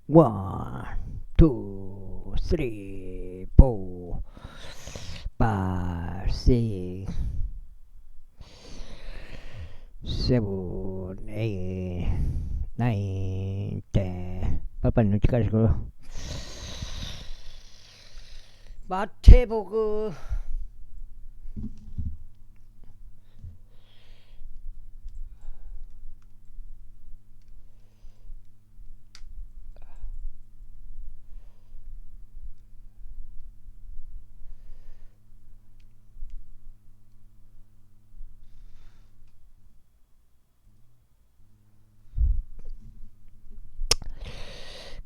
One, two, three, four, five, six, seven, eight, nine, 10. 빨리빨리 눈치 가시고. 마태복음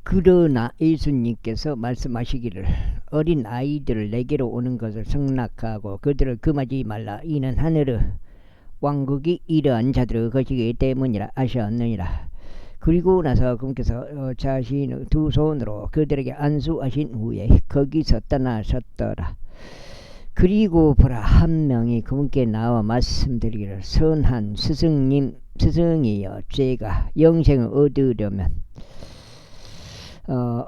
그러나 예수님께서 말씀하시기를 어린 아이들을 내게로 오는 것을 승낙하고 그들을 금하지 말라. 이는 하늘의 왕국이 이러한 자들의 것이기 때문이라 하셨느니라. 그리고 나서 그분께서 자신의 두 손으로 그들에게 안수하신 후에 거기서 떠나셨더라. 그리고 보라, 한 명이 그분께 나와 말씀드리기를 선한 스승이여, 제가 영생을 얻으려면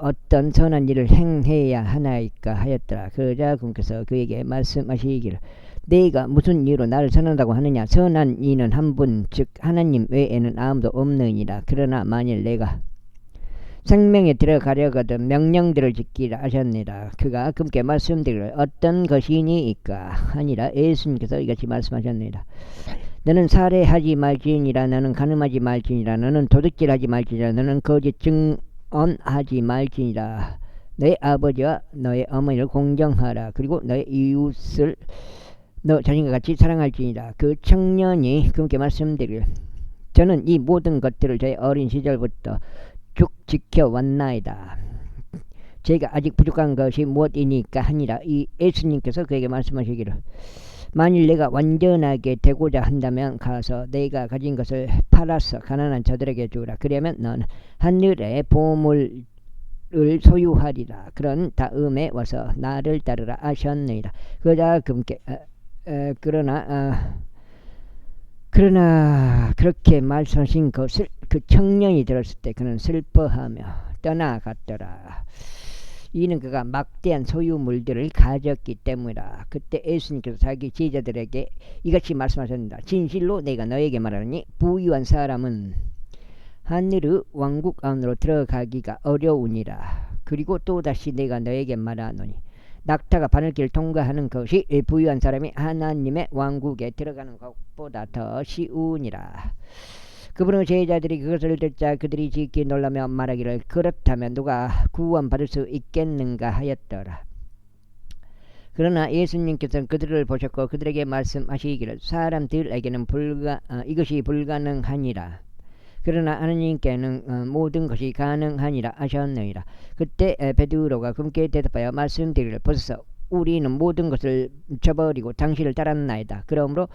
어떤 선한 일을 행해야 하나이까 하였더라. 그러자 그분께서 그에게 말씀하시기를 내가 무슨 이유로 나를 선한다고 하느냐. 선한 이는 한 분, 즉 하나님 외에는 아무도 없느니라. 그러나 만일 내가 생명에 들어가려거든 명령들을 지키라 하셨느니라. 그가 그분께 말씀드리기를 어떤 것이니이까 하니라. 예수님께서 이같이 말씀하셨느니라. 너는 살해하지 말지니라. 너는 간음하지 말지니라. 너는 도둑질하지 말지니라. 너는 거짓 증언하지 말지니라. 너의 아버지와 너의 어머니를 공경하라. 그리고 너의 이웃을 너 자신과 같이 사랑할지니라. 그 청년이 그분께 말씀드리기를 저는 이 모든 것들을 제 어린 시절부터 쭉 지켜왔나이다. 제가 아직 부족한 것이 무엇이니까 하니라. 이 예수님께서 그에게 말씀하시기를 만일 내가 완전하게 되고자 한다면 가서 내가 가진 것을 팔아서 가난한 자들에게 주라. 그러면 너는 하늘의 보물을 소유하리라. 그런 다음에 와서 나를 따르라 하셨느니라. 그러자 그분께 그러나 그렇게 말씀하신 것을 그 청년이 들었을 때 그는 슬퍼하며 떠나갔더라. 이는 그가 막대한 소유물들을 가졌기 때문이라. 그때 예수님께서 자기 제자들에게 이같이 말씀하셨습니다. 진실로 내가 너에게 말하노니 부유한 사람은 하늘의 왕국 안으로 들어가기가 어려우니라. 그리고 또다시 내가 너에게 말하노니 낙타가 바늘길을 통과하는 것이 부유한 사람이 하나님의 왕국에 들어가는 것보다 더 쉬우니라. 그분의 제자들이 그것을 듣자 그들이 지극히 놀라며 말하기를 그렇다면 누가 구원받을 수 있겠는가 하였더라. 그러나 예수님께서는 그들을 보셨고 그들에게 말씀하시기를 사람들에게는 이것이 불가능하니라. 그러나 하나님께는 모든 것이 가능하니라 하셨느니라. 그때 베드로가 그분께 대답하여 말씀드리기를 보소서, 우리는 모든 것을 저버리고 당신을 따랐나이다. 그러므로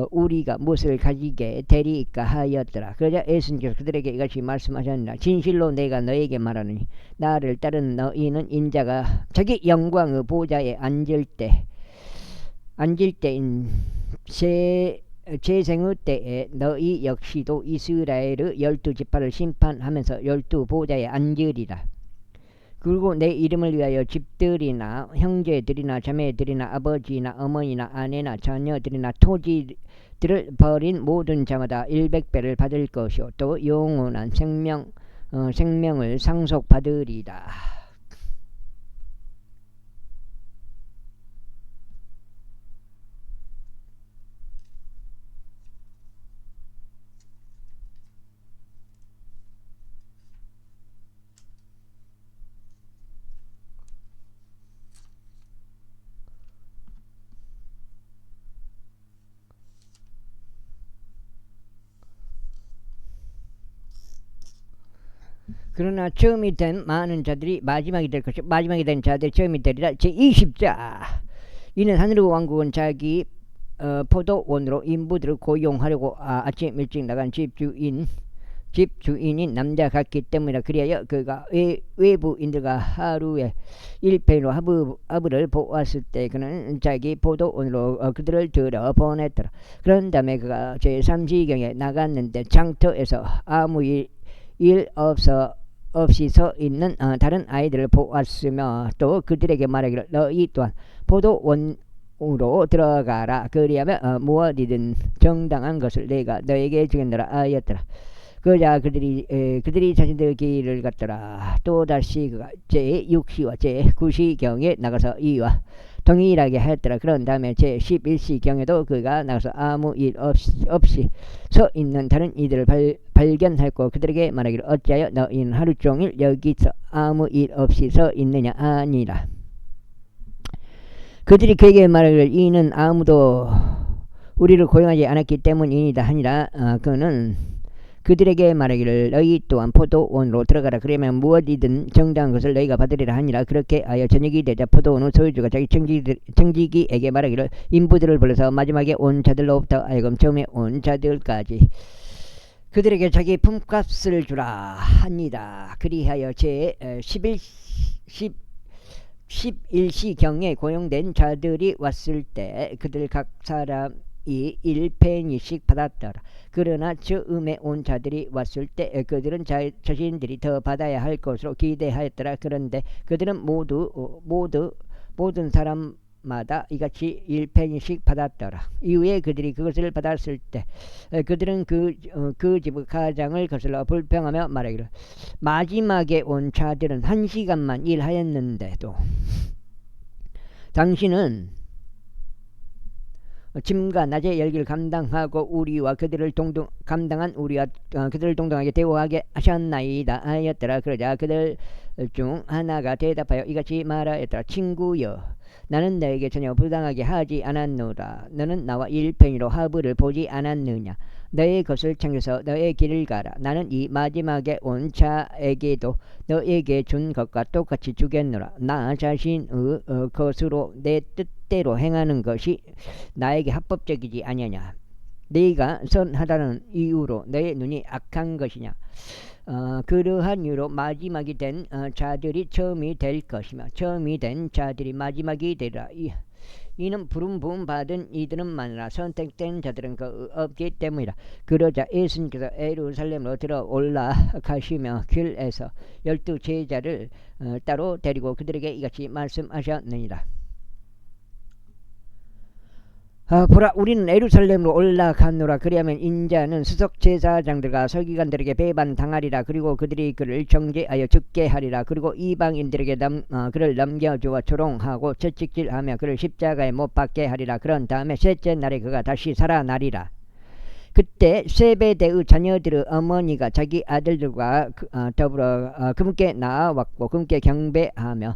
우리가 무엇을 가지게 되리까 하였더라. 그러자 예수님께서 그들에게 이같이 말씀하셨느니라. 진실로 내가 너에게 말하노니 나를 따른 너희는 인자가 자기 영광의 보좌에 앉을 때인 재생의 때에 너희 역시도 이스라엘의 12지파를 심판하면서 12보좌에 앉으리라. 그리고 내 이름을 위하여 집들이나 형제들이나 자매들이나 아버지나 어머니나 아내나 자녀들이나 토지들을 버린 모든 자마다 100배를 받을 것이요 또 영원한 생명을 상속받으리라. 그러나 처음이 된 많은 자들이 마지막이 될 것이요 마지막이 된 자들이 처음이 되리라. 제20자 이는 하늘의 왕국은 자기 포도원으로 인부들을 고용하려고 아침 일찍 나간 집주인이 남자 같기 때문이라. 그리하여 그가 외부인들과 하루에 1페노 하브를 보았을 때 그는 자기 포도원으로 그들을 들어 보냈더라. 그런 다음에 그가 제3시경에 나갔는데 장터에서 아무 일 없이 서 있는 다른 아이들을 보았으며 또 그들에게 말하기를 너희 또한 포도원으로 들어가라. 그리하면 무엇이든 정당한 것을 내가 너에게 주겠노라 하였더라. 그러자 그들이 자신들의 길을 갔더라. 또다시 그가 제6시와 제9시경에 나가서 이와 동일하게 하였더라. 그런 다음에 제11시경에도 그가 나가서 아무 일 없이 서 있는 다른 이들을 발견하였고 그들에게 말하기를 어찌하여 너희는 하루 종일 여기서 아무 일 없이 서 있느냐 아니라. 그들이 그에게 말하기를 이는 아무도 우리를 고용하지 않았기 때문이니다 하니라. 그는 그들에게 말하기를 너희 또한 포도원으로 들어가라. 그러면 무엇이든 정당한 것을 너희가 받으리라 하니라. 그렇게 하여 저녁이 되자 포도원의 소유주가 자기 청지기에게 말하기를 인부들을 불러서 마지막에 온 자들로부터 하여금 처음에 온 자들까지 그들에게 자기 품값을 주라 합니다. 그리하여 제11시경에 고용된 자들이 왔을 때 그들 각 사람이 1페니씩 받았더라. 그러나 처음에 온 자들이 왔을 때 그들은 자신들이 더 받아야 할 것으로 기대하였더라. 그런데 그들은 모든 사람마다 이같이 1페니씩 받았더라. 이후에 그들이 그것을 받았을 때 그들은 그 집의 가장을 거슬러 불평하며 말하기를 마지막에 온 자들은 1시간만 일하였는데도 당신은 짐과 낮의 열기를 감당하고 우리와 그들을 감당한 우리와 그들을 동등하게 대우하게 하셨나이다 하였더라. 그러자 그들 중 하나가 대답하여 이같이 말하였더라. 친구여, 나는 너에게 전혀 부당하게 하지 않았노라. 너는 나와 1페니로 하부를 보지 않았느냐. 너의 것을 챙겨서 너의 길을 가라. 나는 이 마지막에 온 자에게도 너에게 준 것과 똑같이 주겠노라. 나 자신의 것으로 내 뜻대로 행하는 것이 나에게 합법적이지 아니하냐. 네가 선하다는 이유로 너의 눈이 악한 것이냐. 그러한 이유로 마지막이 된 자들이 처음이 될 것이며 처음이 된 자들이 마지막이 되리라. 이는 부름 부음 받은 이들은 많으나 선택된 자들은 없기 때문이라. 그러자 예수님께서 예루살렘으로 들어 올라가시며 길에서 12 제자를 따로 데리고 그들에게 이같이 말씀하셨느니라. 보라, 우리는 예루살렘으로 올라가노라. 그리하면 인자는 수석 제사장들과 서기관들에게 배반당하리라. 그리고 그들이 그를 정죄하여 죽게 하리라. 그리고 이방인들에게 그를 넘겨주어 조롱하고 채찍질하며 그를 십자가에 못 박게 하리라. 그런 다음에 셋째 날에 그가 다시 살아나리라. 그때 세베대의 자녀들의 어머니가 자기 아들들과 더불어 그분께 나아왔고 그분께 경배하며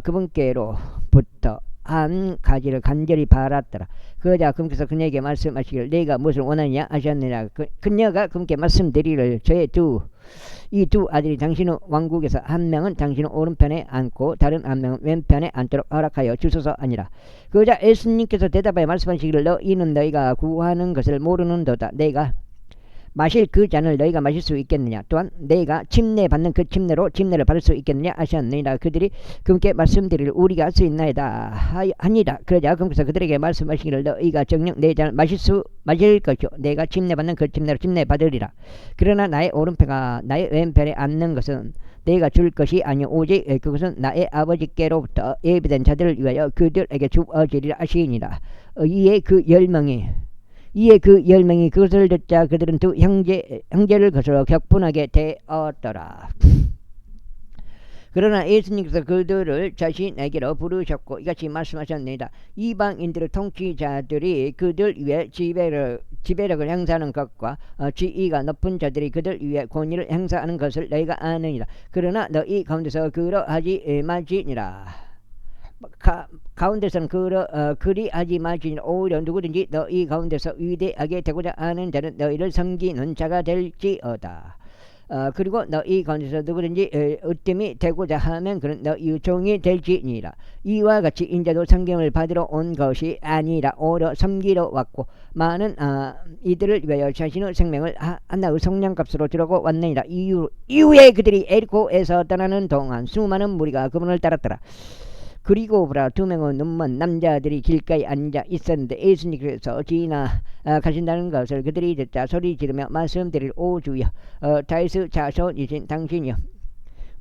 그분께로부터 한 가지를 간절히 바랐더라. 그러자 그분께서 그녀에게 말씀하시기를 네가 무엇을 원하느냐 하셨느냐. 그녀가 그분께 말씀드리기를 저의 이 두 아들이 당신의 왕국에서 한 명은 당신의 오른편에 앉고 다른 한 명은 왼편에 앉도록 허락하여 주소서 아니라. 그러자 예수님께서 대답하여 말씀하시기를 너희는 너희가 구하는 것을 모르는도다. 내가 마실 그 잔을 너희가 마실 수 있겠느냐. 또한 내가 침례 받는 그 침례로 침례를 받을 수 있겠느냐 하셨느니라. 그들이 그분께 말씀드리기를 우리가 할 수 있나이다 하니라. 그러자 그분께서 그들에게 말씀하시기를 너희가 정녕 내 잔을 마실 것이요 내가 침례 받는 그 침례로 침례 받으리라. 그러나 나의 오른편과 나의 왼편에 앉는 것은 내가 줄 것이 아니오 오직 그것은 나의 아버지께로부터 예비된 자들을 위하여 그들에게 주어지리라 하시니라. 이에 그 10명이 그것을 듣자 그들은 두 형제를 거슬러 격분하게 되었더라. 그러나 예수님께서 그들을 자신에게로 부르셨고 이같이 말씀하셨습니다. 이방인들의 통치자들이 그들 위에 지배력을 행사하는 것과 지위가 높은 자들이 그들 위에 권위를 행사하는 것을 너희가 아느니라. 그러나 너희 가운데서 그러하지 말지니라. 가운데서는 그리하지 말지니라. 오히려 누구든지 너희 가운데서 위대하게 되고자 하는 자는 너희를 섬기는 자가 될지어다. 그리고 너희 가운데서 누구든지 으뜸이 되고자 하면 그는 너희 종이 될지니라. 이와 같이 인자도 성경을 받으러 온 것이 아니라 오히려 섬기러 왔고 많은 이들을 위하여 자신의 생명을 하나의 속량값으로 주려고 왔느니라. 이후에 그들이 에리코에서 떠나는 동안 수많은 무리가 그분을 따랐더라. 그리고 보라, 2명의 눈먼 남자들이 길가에 앉아 있었는데 예수님께서 지나가신다는 것을 그들이 듣자 소리 지르며 말씀드릴 오 주여 다윗의 자손이신 당신이여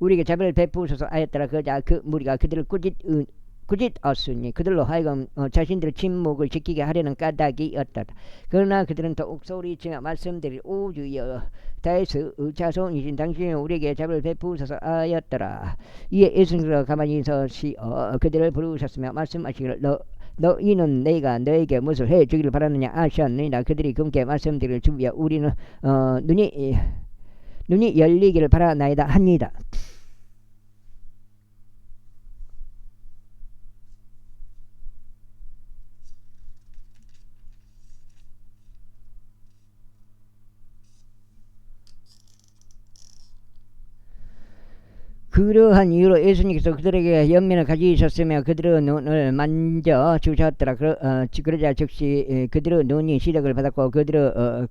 우리에게 자비를 베푸소서 하였더라. 그러자 그 무리가 그들을 꾸짖었으니 그들로 하여금 자신들의 침묵을 지키게 하려는 까닭이었다. 그러나 그들은 더욱 소리치며 말씀드릴 오 주여 다윗의 자손이신 당신이 우리에게 자비를 베푸소서 하였더라. 이에 예수님께서 가만히 서시어 그들을 부르셨으며 말씀하시기를 너희는 내가 너에게 무엇을 해주기를 바라느냐 하셨느니라. 그들이 그분께 말씀드리기를 주여 우리는 눈이 열리기를 바라나이다 합니다. 그러한 이유로 예수님께서 그들에게 연민을 가지셨으며 그들의 눈을 만져 주셨더라. 그러자 즉시 그들의 눈이 시력을 받았고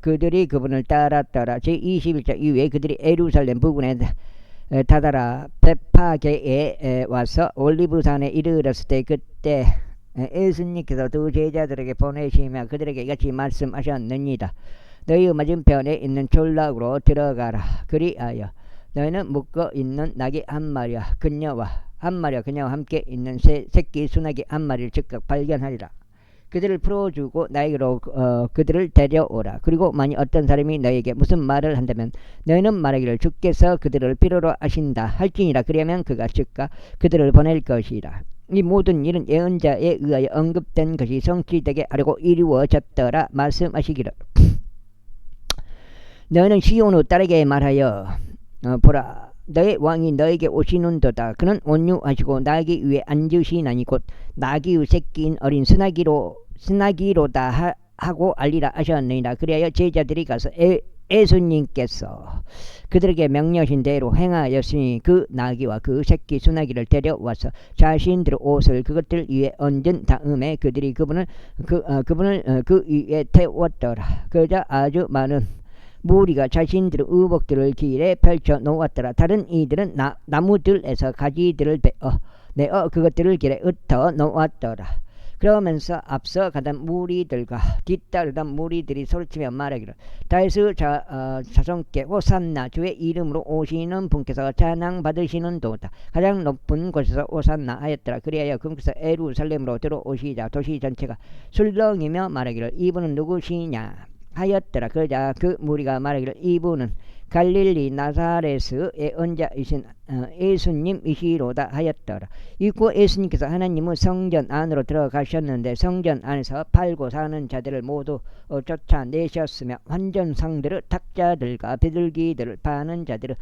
그들이 그분을 따랐더라. 제21절 이후에 그들이 예루살렘 부근에 다다라 베파게에 와서 올리브산에 이르렀을 때 그때 예수님께서 두 제자들에게 보내시며 그들에게 이같이 말씀하셨느니라. 너희 맞은편에 있는 졸락으로 들어가라. 그리하여 너희는 묶어 있는 낙이 한 마리와 그녀와 함께 있는 새끼 수낙이 한 마리를 즉각 발견하리라. 그들을 풀어주고 나에게로 그들을 데려오라. 그리고 만일 어떤 사람이 너에게 무슨 말을 한다면 너희는 말하기를 주께서 그들을 필요로 하신다 할지니라. 그러면 그가 즉각 그들을 보낼 것이라. 이 모든 일은 예언자에 의하여 언급된 것이 성취되게 하려고 이루어졌더라. 말씀하시기를 너희는 시온으로 딸에게 말하여 보라 너의 왕이 너에게 오시는도다. 그는 온유하시고 나귀 위에 앉으시나니 곧 나귀의 새끼인 어린 스나기로다 하고 알리라 하셨느니라. 그리하여 제자들이 가서 예수님께서 그들에게 명령하신 대로 행하였으니 그 나귀와 그 새끼 수나기를 데려와서 자신들의 옷을 그것들 위에 얹은 다음에 그들이 그분을 그 위에 태웠더라. 그러자 아주 많은 무리가 자신들의 의복들을 길에 펼쳐 놓았더라. 다른 이들은 나무들에서 가지들을 내어 그것들을 길에 흩어 놓았더라. 그러면서 앞서 가던 무리들과 뒤따르던 무리들이 소리치며 말하기를 다윗의 자손께 호산나 주의 이름으로 오시는 분께서 찬양 받으시는도다. 가장 높은 곳에서 호산나 하였더라. 그리하여 그분께서 예루살렘으로 들어오시자 도시 전체가 술렁이며 말하기를 이분은 누구시냐 하였더라. 그러자 그 무리가 말하기를 이분은 갈릴리 나사렛의 언자이신 예수님이시로다 하였더라. 이후 예수님께서 하나님의 성전 안으로 들어가셨는데 성전 안에서 팔고 사는 자들을 모두 쫓아내셨으며 환전상들을 탁자들과 비둘기들을 파는 자들의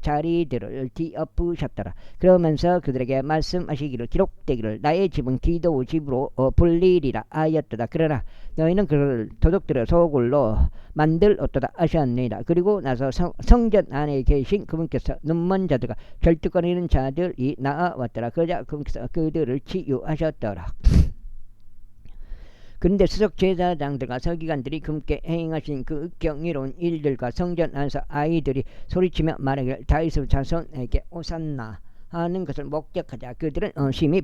자리들을 뒤엎으셨더라. 그러면서 그들에게 말씀하시기를 기록되기를 나의 집은 기도 집으로 불리리라 하였더라. 그러나 너희는 그를 도둑들의 소굴로 만들었도다 하셨느니라. 그리고 나서 성전 안에 계신 그분께서 눈먼 자들과 절뚝거리는 자들이 나와왔더라. 그러자 그분께서 그들을 치유하셨더라. 그런데 수석 제사장들과 서기관들이 그분께 행하신 그 경이로운 일들과 성전 안에서 아이들이 소리치며 말하기를 다윗의 자손에게 오산나 하는 것을 목격하자 그들은 심히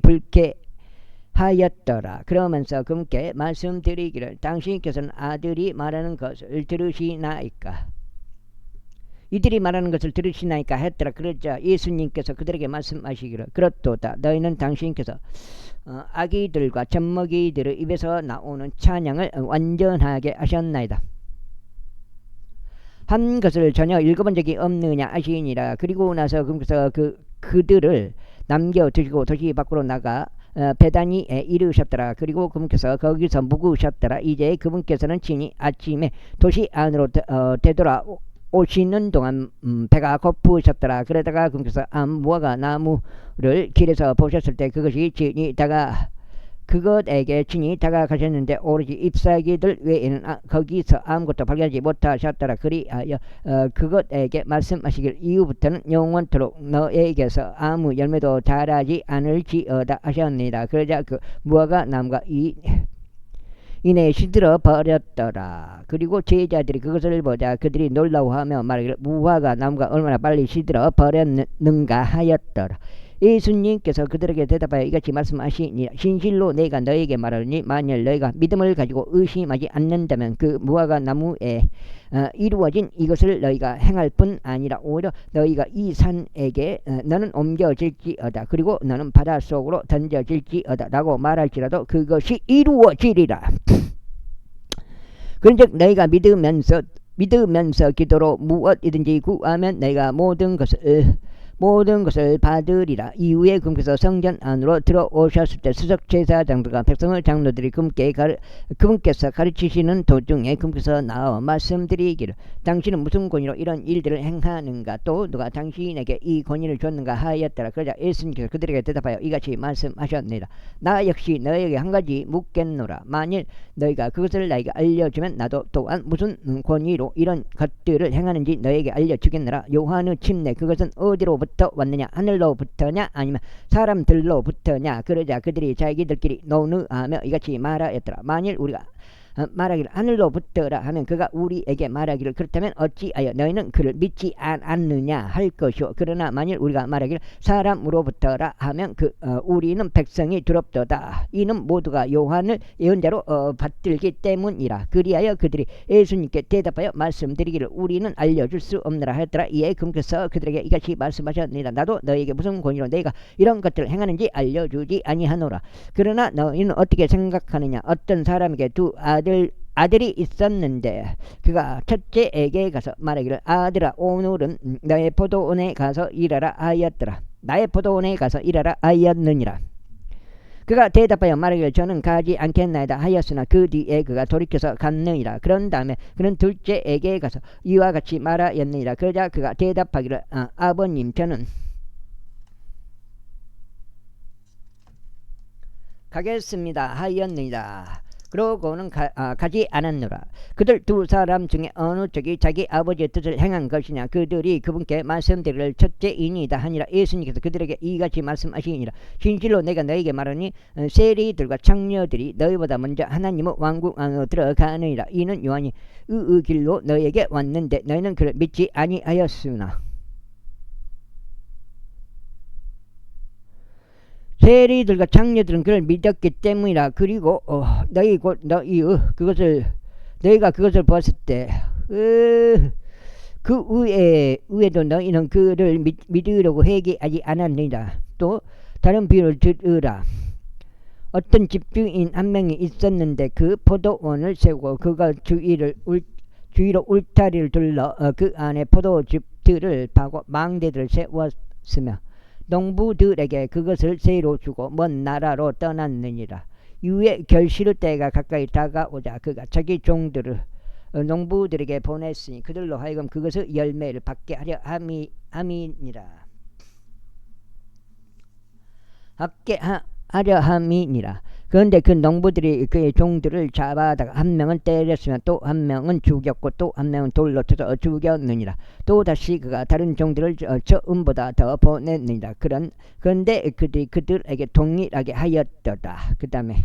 불쾌하였더라. 그러면서 그분께 말씀드리기를 당신께서는 아들이 말하는 것을 들으시나이까? 이들이 말하는 것을 들으시나이까 했더라. 그러자 예수님께서 그들에게 말씀하시기를 그렇도다. 너희는 당신께서 아기들과 젖먹이들의 입에서 나오는 찬양을 완전하게 하셨나이다 한 것을 전혀 읽어본 적이 없느냐 하시니라. 그리고 나서 그분께서 그들을 남겨 두시고 도시 밖으로 나가 베다니에 이르셨더라. 그리고 그분께서 거기서 묵으셨더라. 이제 그분께서는 친히 아침에 도시 안으로 되돌아 오시는 동안 배가 고프셨더라. 그러다가 그분께서 무화과 나무를 길에서 보셨을 때 그것에게 친히 다가가셨는데 오로지 잎사귀들 외에는 거기서 아무것도 발견하지 못하셨더라. 그리하여 그것에게 말씀하시길 이후부터는 영원토록 너에게서 아무 열매도 자라지 않을지어다 하셨느니라. 그러자 그 무화과 나무가 이내 시들어 버렸더라. 그리고 제자들이 그것을 보자 그들이 놀라워하며 말하기를 무화과 나무가 얼마나 빨리 시들어 버렸는가 하였더라. 예수님께서 그들에게 대답하여 이같이 말씀하시니라. 진실로 내가 너에게 말하노니 만일 너희가 믿음을 가지고 의심하지 않는다면 그 무화과 나무에 이루어진 이것을 너희가 행할 뿐 아니라 오히려 너희가 이 산에게 너는 옮겨질지어다 그리고 너는 바닷속으로 던져질지어다 라고 말할지라도 그것이 이루어지리라. 그런즉 너희가 믿으면서 기도로 무엇이든지 구하면 너희가 모든 것을 받으리라. 이후에 그분께서 성전 안으로 들어오셨을 때 수석 제사장들과 백성의 장로들이 그분께서 가르치시는 도중에 그분께서 나와 말씀드리기를 당신은 무슨 권위로 이런 일들을 행하는가 또 누가 당신에게 이 권위를 줬는가 하였더라. 그러자 예수님께서 그들에게 대답하여 이같이 말씀하셨느니라. 나 역시 너에게 한 가지 묻겠노라. 만일 너희가 그것을 나에게 알려주면 나도 또한 무슨 권위로 이런 것들을 행하는지 너에게 알려주겠노라. 요한의 침례 그것은 어디로부터 왔느냐 하늘로부터냐 아니면 사람들로부터냐. 그러자 그들이 자기들끼리 논의하며 이같이 말하였더라. 만일 우리가 말하기를 하늘로부터라 하면 그가 우리에게 말하기를 그렇다면 어찌하여 너희는 그를 믿지 않느냐 할 것이요. 그러나 만일 우리가 말하기를 사람으로부터라 하면 우리는 백성이 두렵도다. 이는 모두가 요한을 예언자로 받들기 때문이라. 그리하여 그들이 예수님께 대답하여 말씀드리기를 우리는 알려줄 수 없느라 하였더라. 이에 그분께서 그들에게 이같이 말씀하셨느니라. 나도 너희에게 무슨 권위로 내가 이런 것들을 행하는지 알려주지 아니하노라. 그러나 너희는 어떻게 생각하느냐. 어떤 사람에게 두 아들이 있었는데 그가 첫째에게 가서 말하기를 아들아 오늘은 나의 포도원에 가서 일하라 하였더라. 나의 포도원에 가서 일하라 하였느니라. 그가 대답하여 말하기를 저는 가지 않겠나이다 하였으나 그 뒤에 그가 돌이켜서 갔느니라. 그런 다음에 그는 둘째에게 가서 이와 같이 말하였느니라. 그러자 그가 대답하기를 아버님 저는 가겠습니다 하였느니라. 그러고는 가지 않았노라. 그들 두 사람 중에 어느 쪽이 자기 아버지의 뜻을 행한 것이냐. 그들이 그분께 말씀드리기를 첫째이니이다 하니라. 예수님께서 그들에게 이같이 말씀하시니라. 진실로 내가 너에게 말하니 세리들과 창녀들이 너희보다 먼저 하나님의 왕국 안으로 들어가느니라. 이는 요한이 의의 길로 너희에게 왔는데 너희는 그를 믿지 아니하였으나 세리들과 장녀들은 그를 믿었기 때문이라. 그리고 너희가 그것을 보았을 때 그 위에도 너희는 그를 믿으려고 회개하지 않았느니라. 또 다른 비유를 들으라. 어떤 집주인 한 명이 있었는데 그 포도원을 세우고 그가 주위로 울타리를 둘러 그 안에 포도즙들을 파고 망대들을 세웠으며 농부들에게 그것을 세로 주고 먼 나라로 떠났느니라. 이후에 결실의 때가 가까이 다가오자 그가 자기 종들을 농부들에게 보냈으니 그들로 하여금 그것의 열매를 받게 하려 함이니라. 그런데 그 농부들이 그의 종들을 잡아다가 한 명은 때렸으며 또 한 명은 죽였고 또 한 명은 돌로 쳐서 죽였느니라. 또 다시 그가 다른 종들을 처음보다 더 보냈느니라. 그런데 그들에게 동일하게 하였더라. 그 다음에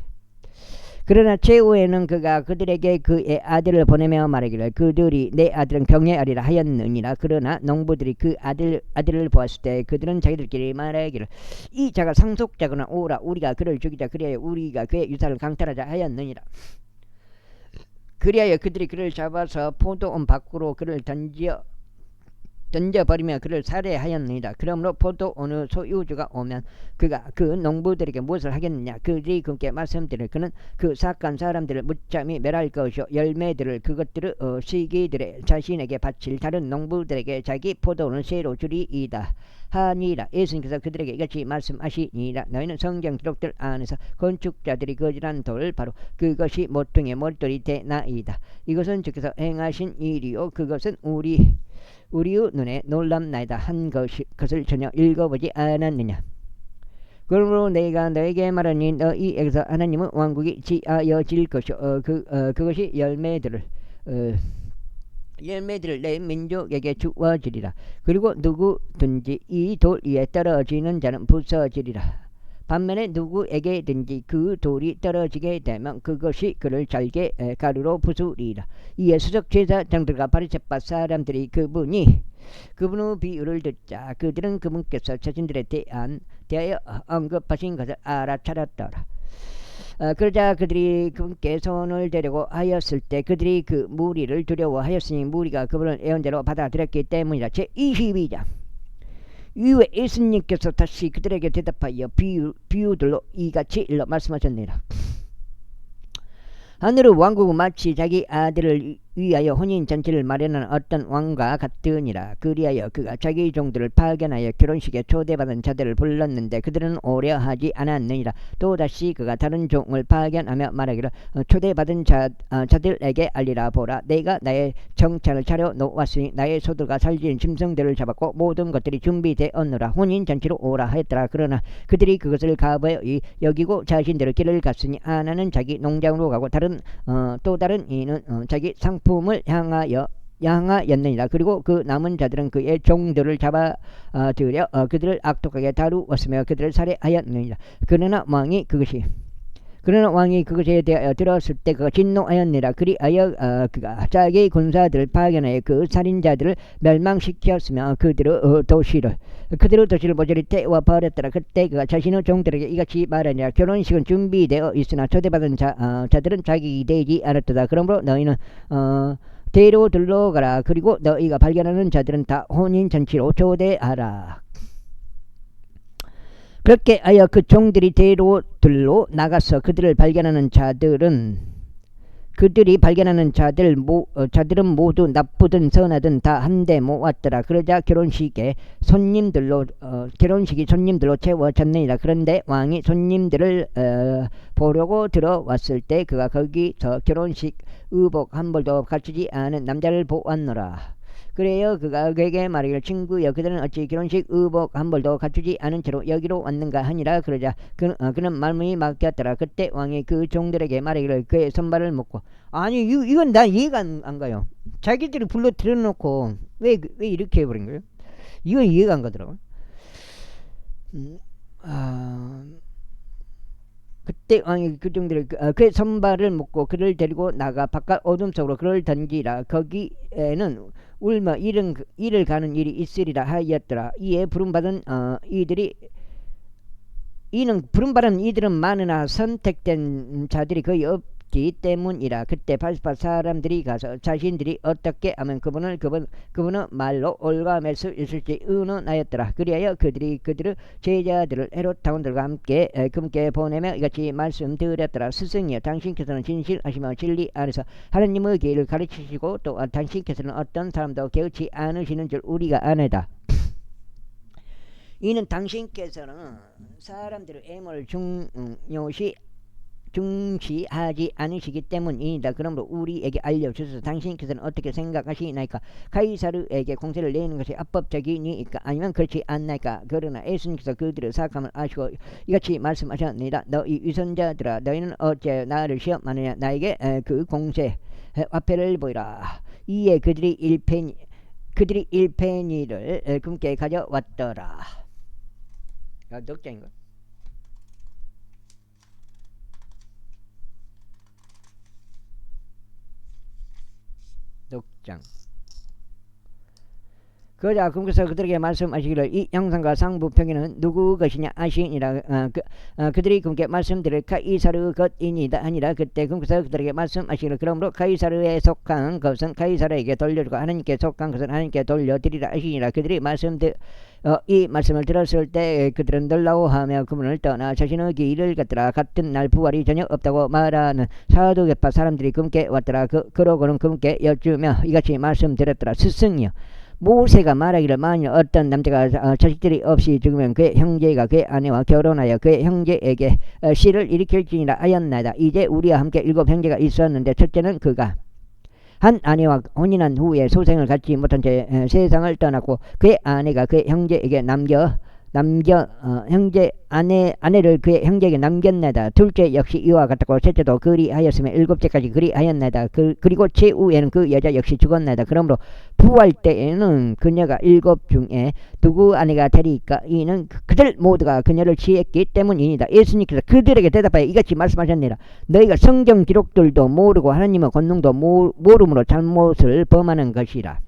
그러나 최후에는 그가 그들에게 그의 아들을 보내며 말하기를 그들이 내 아들은 경외하리라 하였느니라. 그러나 농부들이 그 아들을 보았을 때 그들은 자기들끼리 말하기를 이 자가 상속자거나 오라 우리가 그를 죽이자 그리하여 우리가 그의 유산을 강탈하자 하였느니라. 그리하여 그들이 그를 잡아서 포도원 밖으로 그를 던져버리며 그를 살해하였느니라. 그러므로 포도원의 소유주가 오면 그가 그 농부들에게 무엇을 하겠느냐. 그들이 그께 말씀드릴 그는 그 사악한 사람들을 무참히 멸할 것이요 열매들을 그것들의 시기들의 자신에게 바칠 다른 농부들에게 자기 포도원을 새로 주리이다 하니라. 예수님께서 그들에게 이같이 말씀하시니라. 너희는 성경 기록들 안에서 건축자들이 거절한 돌 바로 그것이 모퉁이의 몰돌이 되나이다. 이것은 주께서 행하신 일이요 그것은 우리의 눈에 놀랍나이다 한 것을 전혀 읽어보지 않았느냐. 그러므로 내가 너에게 말하니 너희에게서 하나님의 왕국이 지하여질 것이요 그것이 열매들을 내 민족에게 주어지리라. 그리고 누구든지 이 돌 위에 떨어지는 자는 부서지리라. 반면에 누구에게든지 그 돌이 떨어지게 되면 그것이 그를 잘게 가루로 부수리라. 이에 수석 제사장들과 바리새파 사람들이 그분의 비유를 듣자 그들은 그분께서 자신들에 대한 대하여 언급하신 것을 알아차렸더라. 그러자 그들이 그분께 손을 대려고 하였을 때 그들이 그 무리를 두려워하였으니 무리가 그분을 예언자로 받아들였기 때문이라. 제22장 이후에 예수님께서 다시 그들에게 대답하여 비유들로 이같이 일러 말씀하셨느니라. 하늘의 왕국은 마치 자기 아들을 위하여 혼인잔치를 마련한 어떤 왕과 같으니라. 그리하여 그가 자기 종들을 파견하여 결혼식에 초대받은 자들을 불렀는데 그들은 오려 하지 않았느니라. 또다시 그가 다른 종을 파견하며 말하기를 초대받은 자들에게 알리라. 보라, 내가 나의 정찬을 차려 놓았으니 나의 소들과 살진 짐승들을 잡았고 모든 것들이 준비되었노라. 혼인잔치로 오라 하였더라. 그러나 그들이 그것을 가버이 여기고 자신들의 길을 갔으니 하나는 자기 농장으로 가고 또 다른 이는 자기 상품을 향하였느니라. 그리고 그 남은 자들은 그의 종들을 잡아들여 그들을 악독하게 다루었으며 그들을 살해하였느니라. 그러나 왕이 그것에 대하여 들었을 때 그가 진노하였느니라. 그리하여 그가 자기 군사들을 파견하여 그 살인자들을 멸망시켰으며 그들의 도시를 모조리 태워 버렸더라. 그때 그가 자신의 종들에게 이같이 말하니라. 결혼식은 준비되어 있으나 초대받은 자들은 자기 되지 않았도다. 그러므로 너희는 대로들로 가라. 그리고 너희가 발견하는 자들은 다 혼인잔치로 초대하라. 그렇게 하여 그 종들이 대로들로 나가서 그들이 발견하는 자들은 모두 나쁘든 선하든 다 한데 모았더라. 그러자 결혼식이 손님들로 채워졌느니라. 그런데 왕이 손님들을 보려고 들어왔을 때 그가 거기서 결혼식 의복 한 벌도 갖추지 않은 남자를 보았노라. 그래요 그가 그에게 말하기를 친구여 그들은 어찌 결혼식 의복 한 벌도 갖추지 않은 채로 여기로 왔는가 하니라. 그러자 그는 말문이 막혔더라. 그때 왕이 그 종들에게 말하기를 그의 손발을 묶고 아니 이건 나 이해가 안 가요. 자기들이 불러 들여놓고 왜 이렇게 해버린 거예요? 이건 이해가 안 가더라고요. 그때 왕이 그 종들을 그의 손발을 묶고 그를 데리고 나가 바깥 어둠 속으로 그를 던지라. 거기에는 울며 이를 가는 일이 있으리라 하였더라. 이에 부름받은 이들은 많으나 선택된 자들이 거의 없기 때문이라. 그때 바시바 사람들이 가서 자신들이 어떻게 하면 그분의 말로 올가맬 수 있을지 의논하였더라. 그리하여 그들이 그들의 제자들을 헤롯 당원들과 함께 금께 보내며 이같이 말씀드렸더라. 스승이여 당신께서는 진실하시며 진리 안에서 하나님의 길을 가르치시고 또 당신께서는 어떤 사람도 개의치 않으시는 줄 우리가 아네다. 이는 당신께서는 사람들의 애물을 중시하지 않으시기 때문이다. 그러므로 우리에게 알려주셔서 당신께서는 어떻게 생각하시나이까? 가이사르에게 공세를 내는 것이 합법적이니까 아니면 그렇지 않나이까? 그러나 예수님께서 그들의 사악함을 아시고 이같이 말씀하셨느니라. 너희 위선자들아 너희는 어째 나를 시험하느냐? 나에게 그 공세 화폐를 보이라. 이에 그들이 일페니를 금께 가져왔더라. 넉장인가? 넉장. 그러자 금께서 그들에게 말씀하시기를 이 형상과 상부 평에는 누구 것이냐 아시니라. 그들이 금께 말씀드릴 가이사르 것이니이다 하니라. 그때 금께서 그들에게 말씀하시기를 그러므로 가이사르에 속한 것은 가이사르에게 돌려주고 하나님께 속한 것은 하나님께 돌려드리라 하시니라. 그들이 이 말씀을 들었을 때 그들은 놀라워하며 그분을 떠나 자신의 길을 갔더라. 같은 날 부활이 전혀 없다고 말하는 사두개파 사람들이 금께 왔더라. 그러고는 금께 여쭈며 이같이 말씀드렸더라. 스승이여 모세가 말하기를 만일 어떤 남자가 자식들이 없이 죽으면 그의 형제가 그의 아내와 결혼하여 그의 형제에게 시를 일으킬지니라 하였나이다. 이제 우리와 함께 7 형제가 있었는데 첫째는 그가 한 아내와 혼인한 후에 소생을 갖지 못한 채 세상을 떠났고 그의 아내가 그의 형제에게 아내를 그의 형제에게 남겼나이다. 둘째 역시 이와 같았고 셋째도 그리하였으며 7째까지 그리하였나이다. 그리고 최후에는 그 여자 역시 죽었나이다. 그러므로 부활 때에는 그녀가 7 중에 누구 아내가 되리까? 이는 그들 모두가 그녀를 취했기 때문이니다. 예수님께서 그들에게 대답하여 이같이 말씀하셨느니라. 너희가 성경 기록들도 모르고 하나님의 권능도 모름으로 잘못을 범하는 것이라.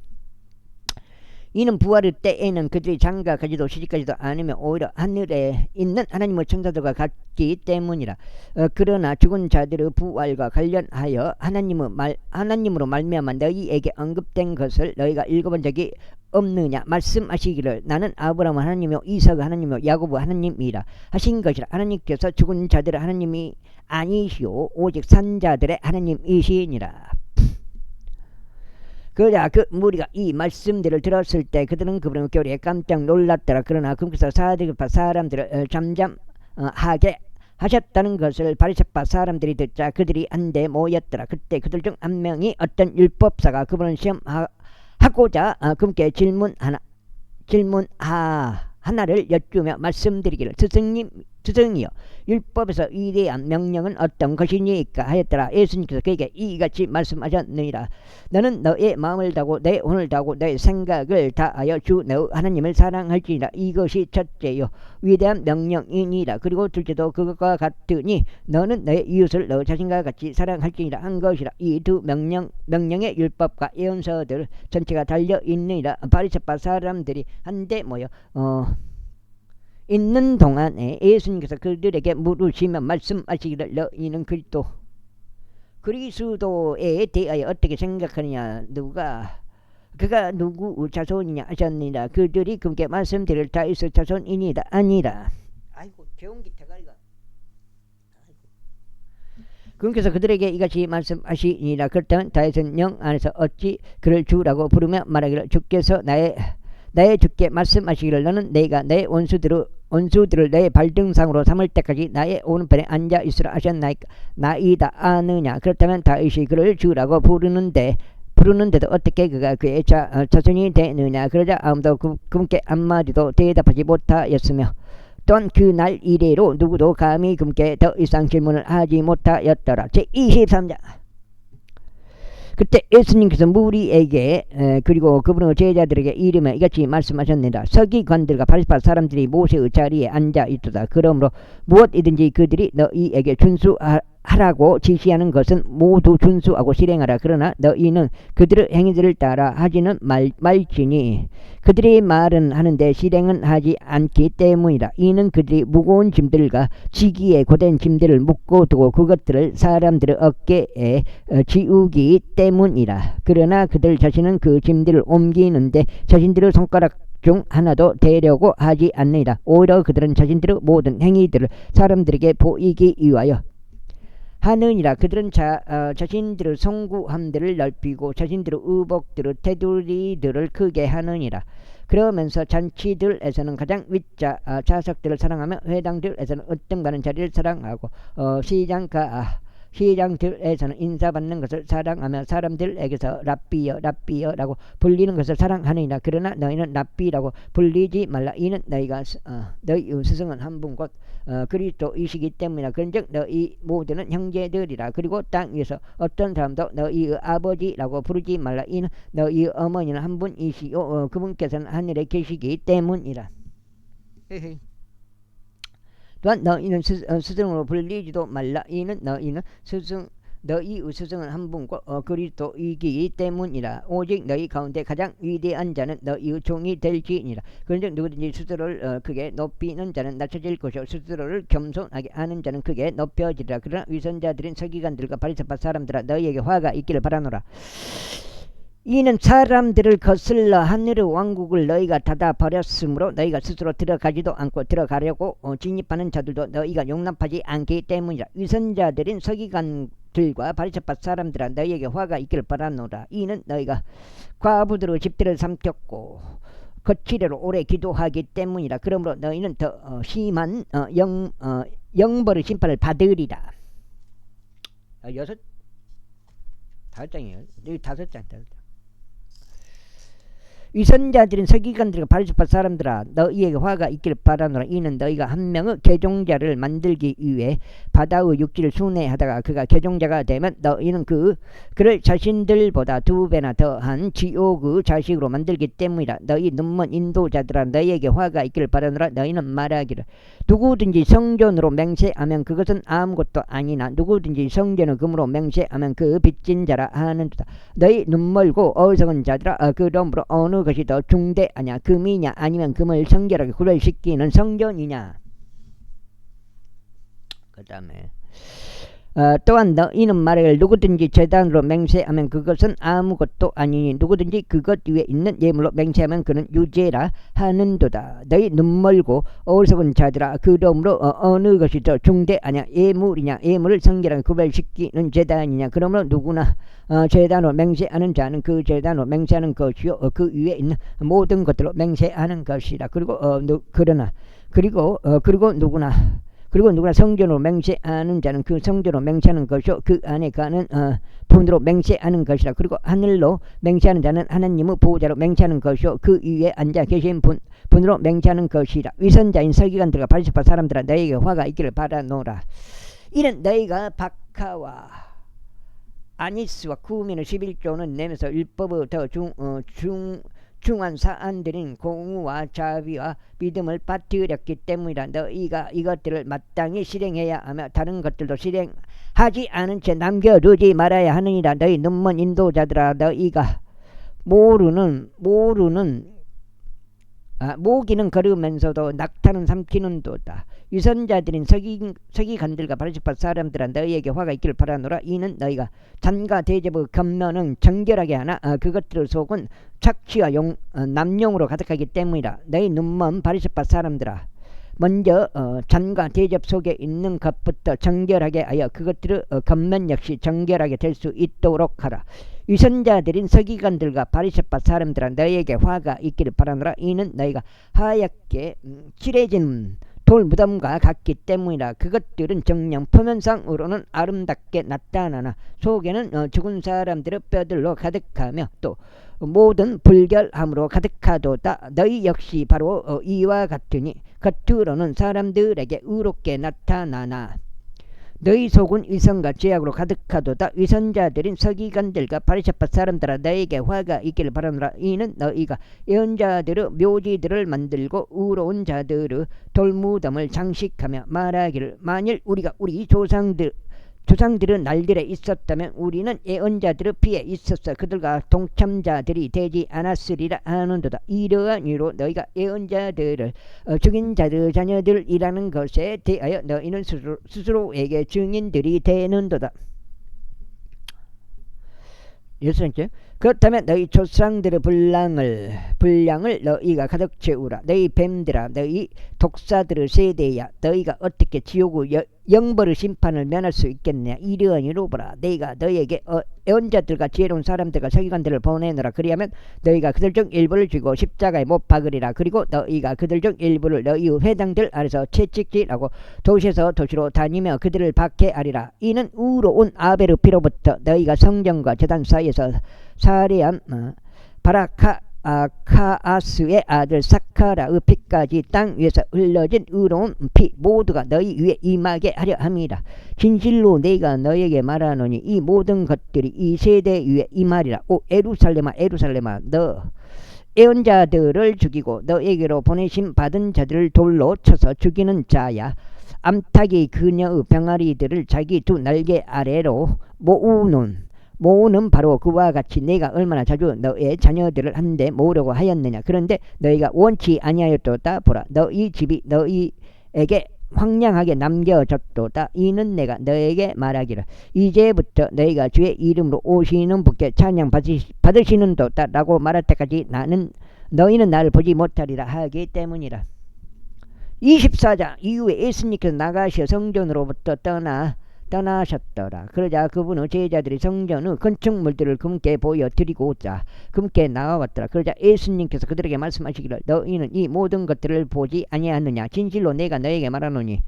이는 부활의 때에는 그들이 장가가지도 시집가지도 않으며 오히려 하늘에 있는 하나님의 천사들과 같기 때문이라. 그러나 죽은 자들의 부활과 관련하여 하나님으로 말미암아 너희에게 언급된 것을 너희가 읽어본 적이 없느냐 말씀하시기를 나는 아브라함 하나님이요 이삭 하나님이요 야곱 하나님이라 하신 것이라. 하나님께서 죽은 자들의 하나님이 아니시오 오직 산 자들의 하나님이시니라. 그러자 그 무리가 이 말씀들을 들었을 때 그들은 그분의 교리에 깜짝 놀랐더라. 그러나 그분께서 사드급파 사람들을 잠잠하게 하셨다는 것을 바리새파 사람들이 듣자 그들이 한데 모였더라. 그때 그들 중 한 명이 어떤 율법사가 그분을 시험하고자 그분께 질문 하나를 여쭈며 말씀드리기를 스승이여 율법에서 위대한 명령은 어떤 것이니까 하였더라. 예수님께서 그에게 이같이 말씀하셨느니라. 너는 너의 마음을 다하고 내 혼을 다하고 내 생각을 다하여 주 너 하나님을 사랑할지니라. 이것이 첫째요 위대한 명령이니라. 그리고 둘째도 그것과 같으니 너는 너의 이웃을 너 자신과 같이 사랑할지니라 한 것이라. 이 두 명령의 율법과 예언서들 전체가 달려있느니라. 바리새파 사람들이 한데 모여 있는 동안에 예수님께서 그들에게 물으시며 말씀하시기를 너희는 그리스도에 대하여 어떻게 생각하느냐. 그가 누구 자손이냐 하셨느니라. 그들이 그분께 말씀드릴 다윗의 자손이니이다. 아니라. 아이고 개운기 대가리가. 그분께서 그들에게 이같이 말씀하시니라. 그렇다면 다윗은 영 안에서 어찌 그를 주라고 부르며 말하기를 주께서 나의 주께 말씀하시기를 너는 내가 내 원수들을 내 발등상으로 삼을 때까지 나의 오른편에 앉아 있으라 하셨나이다 아느냐. 그렇다면 다윗이 그를 주라고 부르는데도 어떻게 그가 그의 자손이 되느냐. 그러자 아무도 그분께 한마디도 대답하지 못하였으며 또한 그날 이래로 누구도 감히 그분께 더 이상 질문을 하지 못하였더라. 제23장. 그때 예수님께서 무리에게 그리고 그분의 제자들에게 이르며 이같이 말씀하셨느니라. 서기관들과 바리새파 사람들이 모세의 자리에 앉아 있도다. 그러므로 무엇이든지 그들이 너희에게 준수하라고 지시하는 것은 모두 준수하고 실행하라. 그러나 너희는 그들의 행위들을 따라 하지는 말지니 그들이 말은 하는데 실행은 하지 않기 때문이라. 이는 그들이 무거운 짐들과 지기에 고된 짐들을 묶고 두고 그것들을 사람들의 어깨에 지우기 때문이라. 그러나 그들 자신은 그 짐들을 옮기는데 자신들의 손가락 중 하나도 대려고 하지 않느니라. 오히려 그들은 자신들의 모든 행위들을 사람들에게 보이기 위하여 하느니라. 그들은 자신들의 성구함들을 넓히고 자신들의 의복들의 테두리들을 크게 하느니라. 그러면서 잔치들에서는 가장 윗자 좌석들을 사랑하며 회당들에서는 으뜸가는 자리를 사랑하고 시장들에서는 인사받는 것을 사랑하며 사람들에게서 랍비여라고 불리는 것을 사랑하느니라. 그러나 너희는 랍비라고 불리지 말라. 이는 너희의 스승은 한 분 곧 그리스도이시기 때문이라. 그런즉 너희 모두는 형제들이라. 그리고 땅 위에서 어떤 사람도 너희의 아버지라고 부르지 말라. 이는 너희의 어머니는 한 분이시요 그분께서는 하늘에 계시기 때문이라. 또한 너희는 스승으로 불리지도 말라. 이는 너희의 스승은 한 분과 그리스도이기 때문이라. 오직 너희 가운데 가장 위대한 자는 너희의 종이 될지니라. 그런데 누구든지 스스로를 크게 높이는 자는 낮춰질 것이요 스스로를 겸손하게 하는 자는 크게 높여지리라. 그러나 위선자들인 서기관들과 바리새파 사람들아 너희에게 화가 있기를 바라노라. 이는 사람들을 거슬러 하늘의 왕국을 너희가 닫아버렸으므로 너희가 스스로 들어가지도 않고 들어가려고 진입하는 자들도 너희가 용납하지 않기 때문이라. 위선자들인 서기관들과 바리새파 사람들아 너희에게 화가 있기를 바라노라. 이는 너희가 과부들의 집들을 삼켰고 거칠애로 오래 기도하기 때문이라. 그러므로 너희는 더 심한 영벌의 심판을 받으리라. 다섯 장이에요. 여기 다섯 장. 위선자들인 서기관들과 바리새파 사람들아 너희에게 화가 있기를 바라노라. 이는 너희가 한 명의 개종자를 만들기 위해 바다의 육지를 순회하다가 그가 개종자가 되면 너희는 그를 자신들보다 2배나 더한 지옥의 자식으로 만들기 때문이라. 너희 눈먼 인도자들아 너희에게 화가 있기를 바라노라. 너희는 말하기를 누구든지 성전으로 맹세하면 그것은 아무것도 아니나 누구든지 성전의 금으로 맹세하면 그 빚진 자라 하는도다. 너희 눈멀고 어리석은 자들아 그러므로 어느 어느 것이 더 중대하냐, 금이냐 아니면 금을 성결하게 구별시키는 성전이냐. 그 다음에 또한 너희는 말하기를 누구든지 제단으로 맹세하면 그것은 아무것도 아니니 누구든지 그것 위에 있는 예물로 맹세하면 그는 유죄라 하는도다. 너희 눈멀고 어리석은 자들아, 그러므로 어느 것이 더 중대하냐, 예물이냐, 예물을 성결하게 구별시키는 제단이냐. 그러므로 누구나 제단으로 맹세하는 자는 그 제단으로 맹세하는 것이요 그 위에 있는 모든 것들로 맹세하는 것이라. 그리고 누구나 성전으로 맹세하는 자는 그 성전으로 맹세하는 것이요 그 안에 가는 분으로 맹세하는 것이라. 그리고 하늘로 맹세하는 자는 하나님의 보호자로 맹세하는 것이요 그 위에 앉아 계신 분으로 맹세하는 것이라. 위선자인 서기관들과 바리새파 사람들아, 너희에게 화가 있기를 바라노라. 이는 너희가 박하와 아니스와 구민의 11조는 내면서 율법의 더 중한 사안들인 공의와 자비와 믿음을 빠뜨렸기 때문이라. 너희가 이것들을 마땅히 실행해야 하며 다른 것들도 실행하지 않은 채 남겨두지 말아야 하느니라. 너희 눈먼 인도자들아, 너희가 모기는 걸으면서도 낙타는 삼키는도다. 유선자들인 서기관들과 바리새파 사람들아, 너희에게 화가 있기를 바라노라. 이는 너희가 잔과 대접의 겉면은 정결하게 하나 그것들의 속은 착취와 남용으로 가득하기 때문이라. 너희 눈먼 바리새파 사람들아, 먼저 잔과 대접 속에 있는 것부터 정결하게 하여 그것들의 겉면 역시 정결하게 될 수 있도록 하라. 위선자들인 서기관들과 바리새파 사람들아, 너희에게 화가 있기를 바라노라. 이는 너희가 하얗게 칠해진 돌 무덤과 같기 때문이라. 그것들은 정녕 표면상으로는 아름답게 나타나나 속에는 죽은 사람들의 뼈들로 가득하며 또 모든 불결함으로 가득하도다. 너희 역시 바로 이와 같으니 겉으로는 사람들에게 의롭게 나타나나 너희 속은 위선과 죄악으로 가득하도다. 위선자들인 서기관들과 바리새파 사람들아, 너희에게 화가 있기를 바라노라. 이는 너희가 예언자들의 묘지들을 만들고 의로운 자들의 돌무덤을 장식하며 말하기를, 만일 우리가 우리 조상들의 날들에 있었다면 우리는 예언자들의 피에 있어서 그들과 동참자들이 되지 않았으리라 하는도다. 이러한 이유로 너희가 예언자들을 죽인 자들의 자녀들이라는 것에 대하여 너희는 스스로에게 증인들이 되는도다. 여섯째, 그렇다면 너희 조상들의 분량을 너희가 가득 채우라. 너희 뱀들아, 너희 독사들의 세대야, 너희가 어떻게 지옥의 영벌의 심판을 면할 수 있겠느냐. 이러한 이로 보라. 너희가 너희에게 예언자들과 지혜로운 사람들과 서기관들을 보내노라. 그리하면 너희가 그들 중 일부를 쥐고 십자가에 못 박으리라. 그리고 너희가 그들 중 일부를 너희의 회당들 아래서 채찍질하고 도시에서 도시로 다니며 그들을 박해하리라. 이는 의로운 아벨의 피로부터 너희가 성전과 제단 사이에서 살해한 바라카아스의 아들 사카라의 피까지 땅 위에서 흘러진 의로운 피 모두가 너희 위에 임하게 하려 함이라. 진실로 내가 너에게 말하노니 이 모든 것들이 이 세대 위에 임하리라. 오 에루살렘아, 에루살렘아, 너 예언자들을 죽이고 너에게로 보내심 받은 자들을 돌로 쳐서 죽이는 자야. 암탉이 그녀의 병아리들을 자기 두 날개 아래로 모으는 바로 그와 같이 내가 얼마나 자주 너의 자녀들을 한데 모으려고 하였느냐. 그런데 너희가 원치 아니하였도다. 보라, 너희 집이 너희에게 황량하게 남겨졌도다. 이는 내가 너에게 말하기를, 이제부터 너희가 주의 이름으로 오시는 분께 찬양 받으시는도다 라고 말할 때까지 너희는 나를 보지 못하리라 하기 때문이라. 24장 이후에 예수님께서 나가시어 성전으로부터 떠나셨더라. 그러자 그분의 제자들이 성전의 건축물들을 그분께 보여드리고자 그분께 나와왔더라. 그러자 예수님께서 그들에게 말씀하시기를, 너희는 이 모든 것들을 보지 아니하느냐. 진실로 내가 너에게 말하노니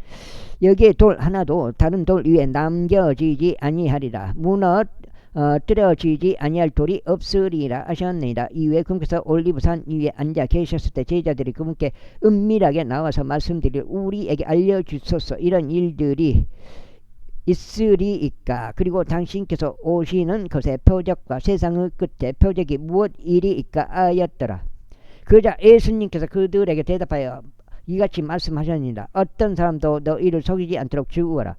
여기에 돌 하나도 다른 돌 위에 남겨지지 아니하리라. 무너뜨려지지 아니할 돌이 없으리라 하셨느니라. 이후에 그분께서 올리브산 위에 앉아 계셨을 때 제자들이 그분께 은밀하게 나와서 말씀드리려, 우리에게 알려주소서. 이런 일들이 있으리이까. 그리고 당신께서 오시는 것의 표적과 세상의 끝에 표적이 무엇 일이이까 하였더라. 그러자 예수님께서 그들에게 대답하여 이같이 말씀하셨느니라. 어떤 사람도 너희를 속이지 않도록 주의하라.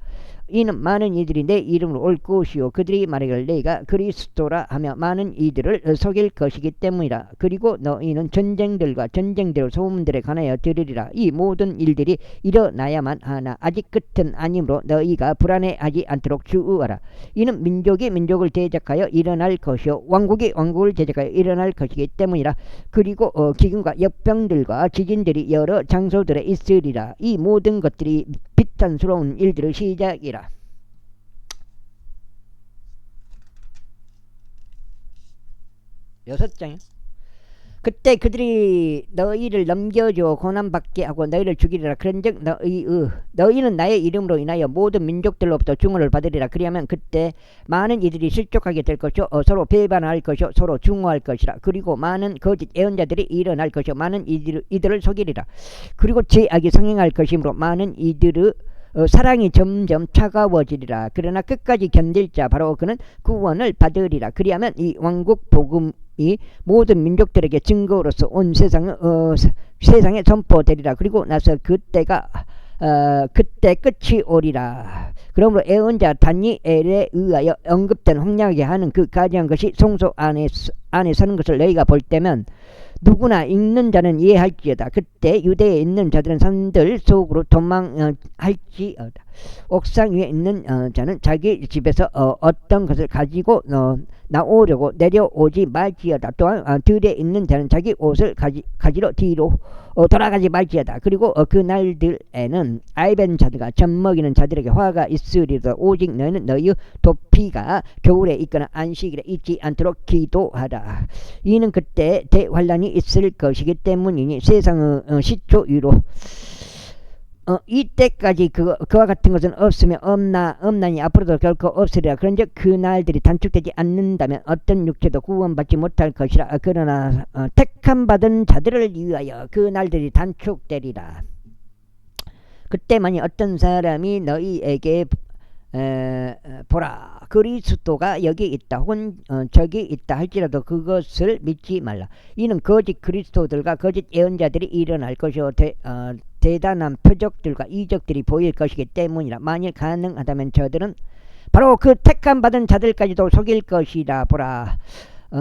이는 많은 이들이 내 이름으로 올 것이요 그들이 말하기를 내가 그리스도라 하며 많은 이들을 속일 것이기 때문이라. 그리고 너희는 전쟁들과 전쟁대로 소문들에 관하여 들으리라. 이 모든 일들이 일어나야만 하나 아직 끝은 아니므로 너희가 불안해하지 않도록 주의하라. 이는 민족이 민족을 대적하여 일어날 것이요 왕국이 왕국을 대적하여 일어날 것이기 때문이라. 그리고 기근과 역병들과 지진들이 여러 장소들에 있으리라. 이 모든 것들이 비탄스러운 일들의 시작이라. 6장. 그때 그들이 너희를 넘겨줘 고난받게 하고 너희를 죽이리라. 그런즉 너희는 나의 이름으로 인하여 모든 민족들로부터 증오를 받으리라. 그리하면 그때 많은 이들이 실족하게 될 것이요 서로 배반할 것이요 서로 증오할 것이라. 그리고 많은 거짓 예언자들이 일어날 것이요 많은 이들을 속이리라. 그리고 죄악이 성행할 것이므로 많은 이들의 사랑이 점점 차가워지리라. 그러나 끝까지 견딜 자 바로 그는 구원을 받으리라. 그리하면 이 왕국 복음이 모든 민족들에게 증거로서 온 세상에 선포되리라. 그리고 나서 그때 끝이 오리라. 그러므로 예언자 다니엘에 의하여 언급된 황량하게 하는 그 가지한 것이 성소 안에 서는 것을 너희가 볼 때면 누구나 읽는 자는 이해할지어다. 그때 유대에 있는 자들은 산들 속으로 도망할지어다. 옥상 위에 있는 자는 자기 집에서 어떤 것을 가지고 나오려고 내려오지 말지어다. 또한 들에 있는 자는 자기 옷을 가지러 뒤로 돌아가지 말지어다. 그리고 그 날들에는 아이벤 자들과 젖먹이는 자들에게 화가 있으리로다. 오직 너희는 너희의 도피가 겨울에 있거나 안식일에 있지 않도록 기도하라. 이는 그때 대환란이 있을 것이기 때문이니 세상의 시초유로 이때까지 그와 같은 것은 없으며 없나니 앞으로도 결코 없으리라. 그런즉 그 날들이 단축되지 않는다면 어떤 육체도 구원받지 못할 것이라. 그러나 택함 받은 자들을 위하여 그 날들이 단축되리라. 그때만이 어떤 사람이 너희에게 보라 그리스도가 여기 있다 혹은 저기 있다 할지라도 그것을 믿지 말라. 이는 거짓 그리스도들과 거짓 예언자들이 일어날 것이요 대단한 표적들과 이적들이 보일 것이기 때문이라. 만일 가능하다면 저들은 바로 그 택함 받은 자들까지도 속일 것이라. 보라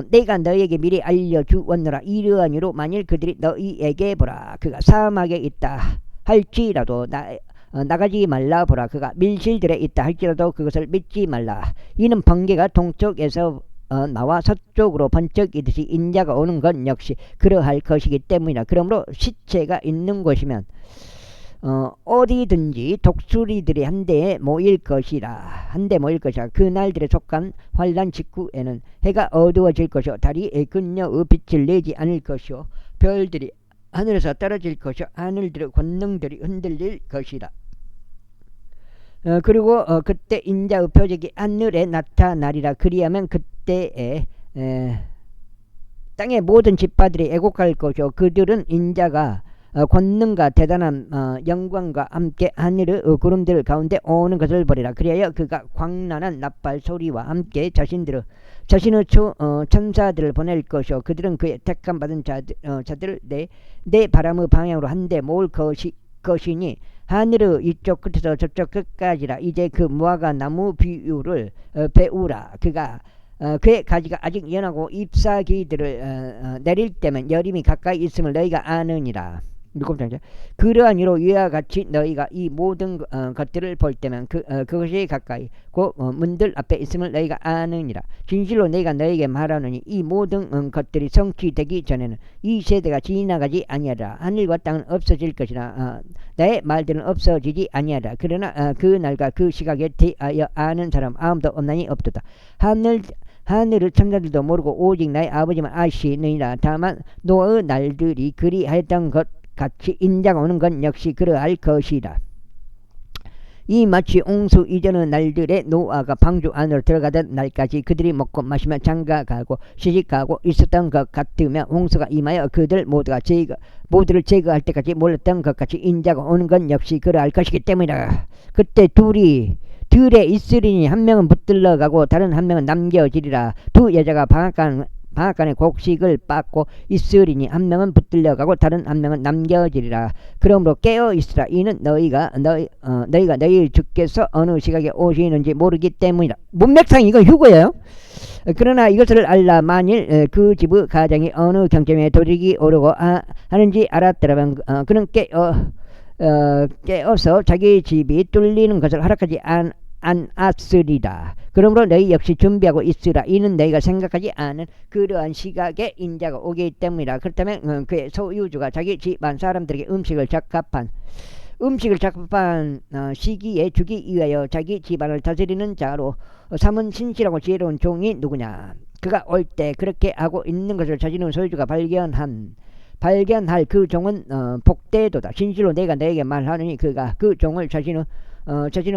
내가 너희에게 미리 알려주었노라. 이러한 이유로 만일 그들이 너희에게 보라 그가 사막에 있다 할지라도 나가지 말라. 보라 그가 밀실들에 있다 할지라도 그것을 믿지 말라. 이는 번개가 동쪽에서 나와 서쪽으로 번쩍이듯이 인자가 오는 것 역시 그러할 것이기 때문이라. 그러므로 시체가 있는 곳이면 어디든지 독수리들이 한데 모일 것이라. 그 날들에 속한 환란 직후에는 해가 어두워질 것이요 달이 그녀의 빛을 내지 않을 것이요 별들이 하늘에서 떨어질 것이요 하늘들의 권능들이 흔들릴 것이라. 그리고 그때 인자의 표적이 하늘에 나타나리라. 그리하면 그때에 땅의 모든 지파들이 애곡할 것이요 그들은 인자가 권능과 대단한 영광과 함께 하늘의 구름들 가운데 오는 것을 보리라. 그리하여 그가 광란한 나팔 소리와 함께 자신의 천사들을 보낼 것이요 그들은 그의 택함 받은 자들을 내 바람의 방향으로 한데 모을 것이니 하늘의 이쪽 끝에서 저쪽 끝까지라. 이제 그 무화과 나무 비유를 배우라. 그의 가지가 아직 연하고 잎사귀들을 내릴 때면 여름이 가까이 있음을 너희가 아느니라. 7장. 그러한 이로 이와 같이 너희가 이 모든 것들을 볼 때면 그것이 가까이 곧 문들 앞에 있음을 너희가 아느니라. 진실로 내가 너희에게 말하노니 이 모든 것들이 성취되기 전에는 이 세대가 지나가지 아니하리라. 하늘과 땅은 없어질 것이나 나의 말들은 없어지지 아니하리라. 그러나 그 날과 그 시각에 대하여 아는 사람 아무도 없나니 없도다. 하늘의 천사들도 모르고 오직 나의 아버지만 아시느니라. 다만 노아의 날들이 그리하였던 것 같이 인자가 오는 건 역시 그러할 것이라. 이 마치 홍수 이전의 날들에 노아가 방주 안으로 들어가던 날까지 그들이 먹고 마시며 장가가고 시집가고 있었던 것 같으며 홍수가 임하여 그들 모두를 제거할 때까지 몰랐던 것 같이 인자가 오는 건 역시 그러할 것이기 때문이라. 그때 둘이 들에 있으리니 한 명은 붙들러 가고 다른 한 명은 남겨지리라. 두 여자가 방앗간에 곡식을 빻고 있으리니 한 명은 붙들려 가고 다른 한 명은 남겨지리라. 그러므로 깨어 있으라. 이는 너희가 너희 주께서 어느 시각에 오시는지 모르기 때문이라. 문맥상 이건 휴거예요. 그러나 이것을 알라. 만일 그 집의 가장이 어느 경점에 도둑이 오르고 하는지 알았더라면 그는 깨어서 자기 집이 뚫리는 것을 허락하지 않았으리라. 그러므로 너희 역시 준비하고 있으라. 이는 너희가 생각하지 않은 그러한 시각에 인자가 오기 때문이라. 그렇다면 그의 소유주가 자기 집안 사람들에게 음식을 적합한 시기에 주기 위하여 자기 집안을 다스리는 자로 삼은 신실하고 지혜로운 종이 누구냐. 그가 올 때 그렇게 하고 있는 것을 자신의 소유주가 발견할 그 종은 복되도다. 진실로 내가 너에게 말하느니 그가 그 종을 자신의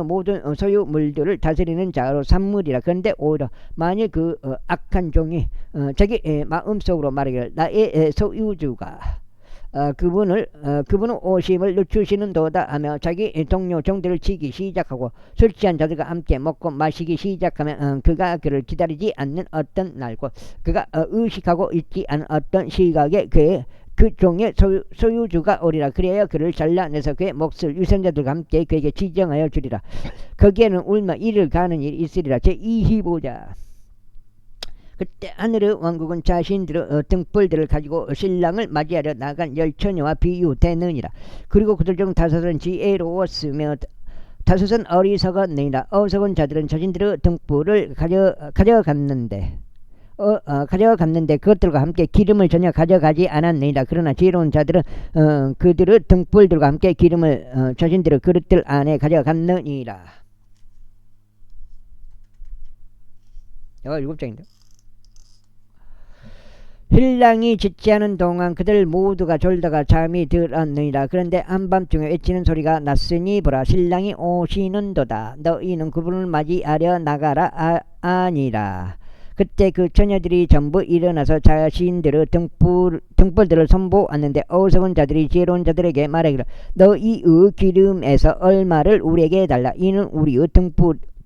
모든 소유물들을 다스리는 자로 삼으리라. 그런데 오히려 만일 그 악한 종이 자기 마음속으로 말하기를 나의 소유주가 그분은 오심을 늦추시는도다 하며 자기 동료 종들을 치기 시작하고 술 취한 자들과 함께 먹고 마시기 시작하면 그가 그를 기다리지 않는 어떤 날고 그가 의식하고 있지 않은 어떤 시각에 그 종의 소유주가 오리라. 그래야 그를 잘라내서 그의 몫을 유선자들과 함께 그에게 지정하여 주리라. 거기에는 울며 이를 가는 일이 있으리라. 제2희보자. 그때 하늘의 왕국은 자신들의 등불들을 가지고 신랑을 맞이하려 나간 열처녀와 비유되느니라. 그리고 그들 중 다섯은 지혜로웠으며 다섯은 어리석었느니라. 어리석은 자들은 자신들의 등불을 가져갔는데 그것들과 함께 기름을 전혀 가져가지 않았느니라. 그러나 지혜로운 자들은 그들의 등불들과 함께 기름을 자신들의 그릇들 안에 가져갔느니라. 이거 7장인데. 신랑이 짖지 않은 동안 그들 모두가 졸다가 잠이 들었느니라. 그런데 한밤중에 외치는 소리가 났으니 보라, 신랑이 오시는도다. 너희는 그분을 맞이하려 나가라. 아니라. 그때 그 처녀들이 전부 일어나서 자신들의 등불들을 선보았는데 어리석은 자들이 지혜로운 자들에게 말하기를 너희의 기름에서 얼마를 우리에게 달라. 이는 우리의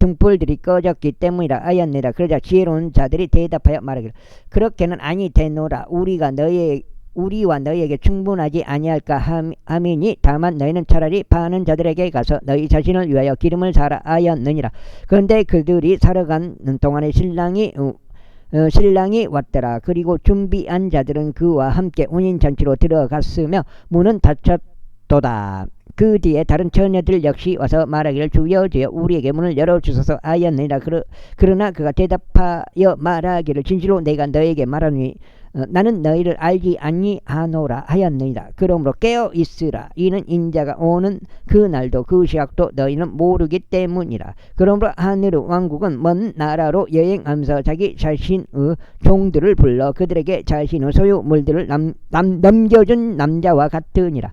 등불들이 꺼졌기 때문이라 하였느니라. 그러자 지혜로운 자들이 대답하여 말하기를 그렇게는 아니 되노라. 우리와 너희에게 충분하지 아니할까 함이니 다만 너희는 차라리 파는 자들에게 가서 너희 자신을 위하여 기름을 사라 하였느니라. 그런데 그들이 사러 가는 동안에 신랑이 왔더라. 그리고 준비한 자들은 그와 함께 혼인잔치로 들어갔으며 문은 닫혔도다. 그 뒤에 다른 처녀들 역시 와서 말하기를 주여 주여 우리에게 문을 열어주소서 하였느니라. 그러나 그가 대답하여 말하기를 진실로 내가 너에게 말하노니 나는 너희를 알지 아니하노라 하였느니라. 그러므로 깨어 있으라. 이는 인자가 오는 그 날도 그 시각도 너희는 모르기 때문이라. 그러므로 하늘의 왕국은 먼 나라로 여행하면서 자기 자신의 종들을 불러 그들에게 자신의 소유물들을 넘겨준 남자와 같으니라.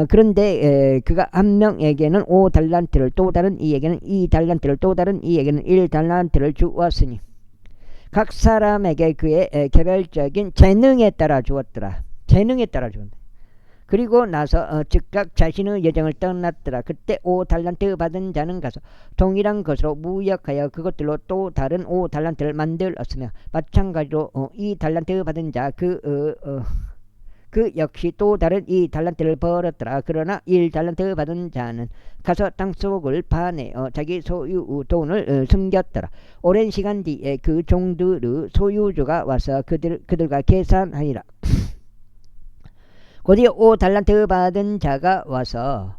그런데 그가 한 명에게는 5달란트를 또 다른 이에게는 2달란트를 또 다른 이에게는 1달란트를 주었으니 각 사람에게 그의 개별적인 재능에 따라 주었더라. 그리고 나서 즉각 자신의 여정을 떠났더라. 그때 5달란트 받은 자는 가서 동일한 것으로 무역하여 그것들로 또 다른 5달란트를 만들었으며 마찬가지로 2달란트 받은 자 그 역시 또 다른 2달란트를 벌었더라. 그러나 1달란트 받은 자는 가서 땅속을 파내어 자기 소유 돈을 숨겼더라. 오랜 시간 뒤에 그 종들의 소유주가 와서 그들과 계산하니라. 곧이어 5달란트 받은 자가 와서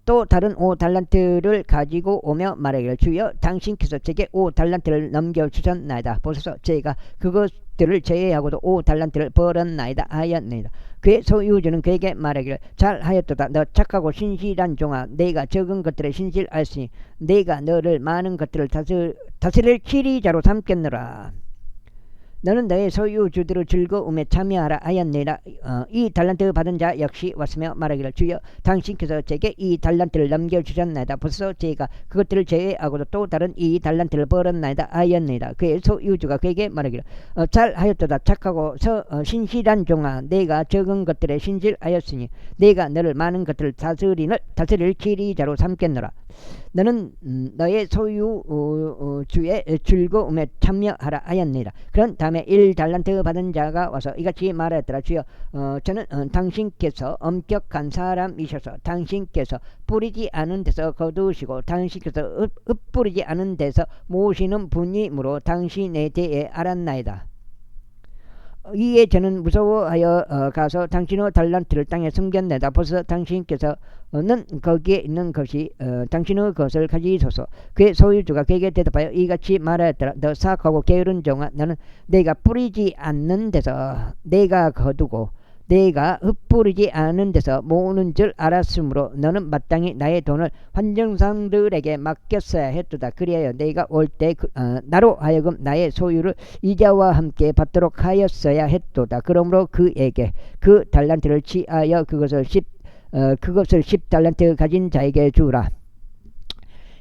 또 다른 5달란트를 가지고 오며 말하기를 주여 당신께서 제게 5달란트를 넘겨주셨나이다. 보소서 제가 그것들을 제외하고도 5달란트를 벌었나이다 하였느니라. 그의 소유주는 그에게 말하기를 잘하였도다. 너 착하고 신실한 종아, 내가 적은 것들에 신실하였으니 내가 너를 많은 것들을 다스릴 치리자로 삼겠노라. 너는 너의 소유주들의 즐거움에 참여하라 하였느니라. 2달란트 받은 자 역시 왔으며 말하기를 주여 당신께서 제게 2달란트를 넘겨주셨나이다. 벌써 제가 그것들을 제외하고도 또 다른 2달란트를 벌었나이다 하였느니라. 그의 소유주가 그에게 말하기를 잘하였도다. 착하고 신실한 종아, 내가 적은 것들에 신실하였으니 내가 너를 많은 것들을 다스릴 치리자로 삼겠노라. 너는 너의 소유주의 즐거움에 참여하라 하였느니라. 그런 다음에 1달란트 받은 자가 와서 이같이 말하였더라. 주여 저는 당신께서 엄격한 사람이셔서 당신께서 뿌리지 않은 데서 거두시고 당신께서 흩뿌리지 않은 데서 모으시는 분이므로 당신에 대해 알았나이다. 이에 저는 무서워하여 가서 당신의 달란트를 땅에 숨겼나이다. 벌써 당신께서는 거기에 있는 것이 당신의 것을 가지소서. 그의 소유주가 그에게 대답하여 이같이 말하였더라. 너 사악하고 게으른 종아, 너는 내가 뿌리지 않는 데서 내가 거두고 내가 흩뿌리지 않은 데서 모으는 줄 알았으므로 너는 마땅히 나의 돈을 환정상들에게 맡겼어야 했도다. 그리하여 내가 올 때 나로 하여금 나의 소유를 이자와 함께 받도록 하였어야 했도다. 그러므로 그에게 그 달란트를 취하여 그것을 10달란트 가진 자에게 주라.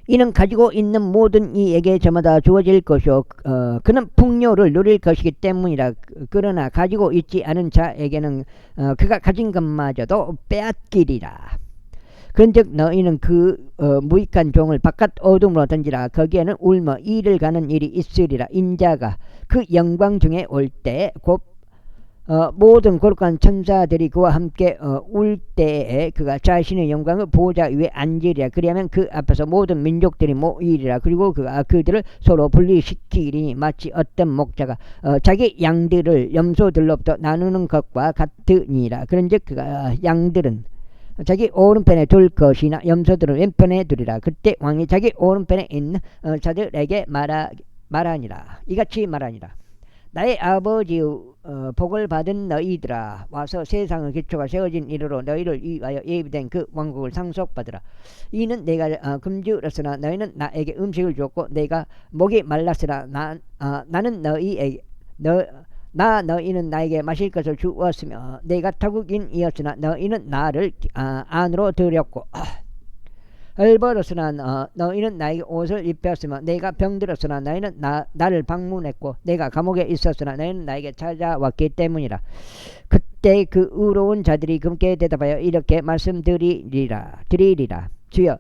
이는 가지고 있는 모든 이에게 저마다 주어질 것이요 그는 풍요를 누릴 것이기 때문이라. 그러나 가지고 있지 않은 자에게는 그가 가진 것마저도 빼앗기리라. 그런즉 너희는 그 무익한 종을 바깥 어둠으로 던지라. 거기에는 울며 이를 가는 일이 있으리라. 인자가 그 영광 중에 올 때 곧 모든 거룩한 천사들이 그와 함께 울 때에 그가 자신의 영광을 보좌 위에 앉으리라. 그리하면 그 앞에서 모든 민족들이 모이리라. 그리고 그가 그들을 서로 분리시키리니 마치 어떤 목자가 자기 양들을 염소들로부터 나누는 것과 같으니라. 그런즉 그가 양들은 자기 오른편에 둘 것이나 염소들은 왼편에 두리라. 그때 왕이 자기 오른편에 있는 자들에게 말하니라. 이같이 말하니라. 나의 아버지의 복을 받은 너희들아, 와서 세상의 기초가 세워진 이르로 너희를 위하여 예비된 그 왕국을 상속받으라. 이는 내가 금주였으나 너희는 나에게 음식을 주었고 내가 목이 말랐으나 나는 너희는 나에게 마실 것을 주었으며 내가 타국인이었으나 너희는 나를 안으로 들였고 헐벗었으나 너희는 나에게 옷을 입혔으며 내가 병들었으나 너희는 나를 방문했고 내가 감옥에 있었으나 너희는 나에게 찾아왔기 때문이라. 그때 그 의로운 자들이 그분께 대답하여 이렇게 말씀드리리라. 주여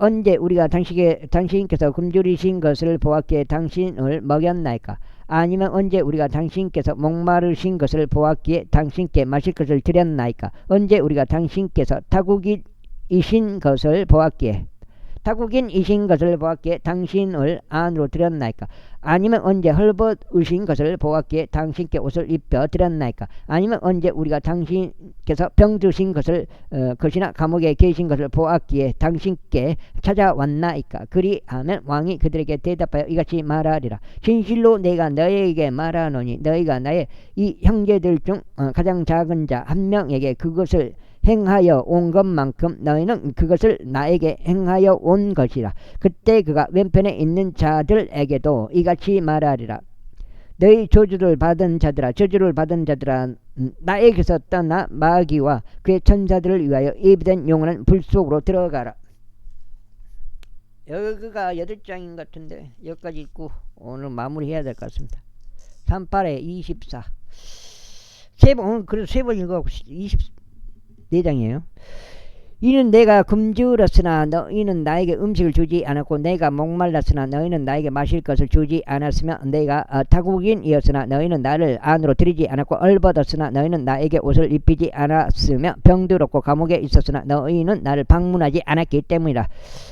언제 우리가 당신께서 굶주리신 것을 보았기에 당신을 먹였나이까? 아니면 언제 우리가 당신께서 목마르신 것을 보았기에 당신께 마실 것을 드렸나이까? 언제 우리가 당신께서 타국인이신 것을 보았기에 당신을 안으로 들였나이까? 아니면 언제 헐벗으신 것을 보았기에 당신께 옷을 입혀 드렸나이까? 아니면 언제 우리가 당신께서 병드신 것이나 감옥에 계신 것을 보았기에 당신께 찾아왔나이까? 그리하면 왕이 그들에게 대답하여 이같이 말하리라. 진실로 내가 너희에게 말하노니 너희가 나의 이 형제들 중 가장 작은 자 한 명에게 그것을 행하여 온 것만큼 너희는 그것을 나에게 행하여 온 것이라. 그때 그가 왼편에 있는 자들에게도 이같이 말하리라. 너희 저주를 받은 자들아 나에게서 떠나 마귀와 그의 천사들을 위하여 예비된 영원한 불 속으로 들어가라. 여기가 8장인 것 같은데 여기까지 읽고 오늘 마무리해야 될 것 같습니다. 38에 24 그래서 세 번 읽어갖고 24장이에요. 이는 내가 굶주렸으나 너희는 나에게 음식을 주지 않았고 내가 목말랐으나 너희는 나에게 마실 것을 주지 않았으며 내가 타국인이었으나 너희는 나를 안으로 들이지 않았고 헐벗었으나 너희는 나에게 옷을 입히지 않았으며 병들었고 감옥에 있었으나 너희는 나를 방문하지 않았기 때문이라.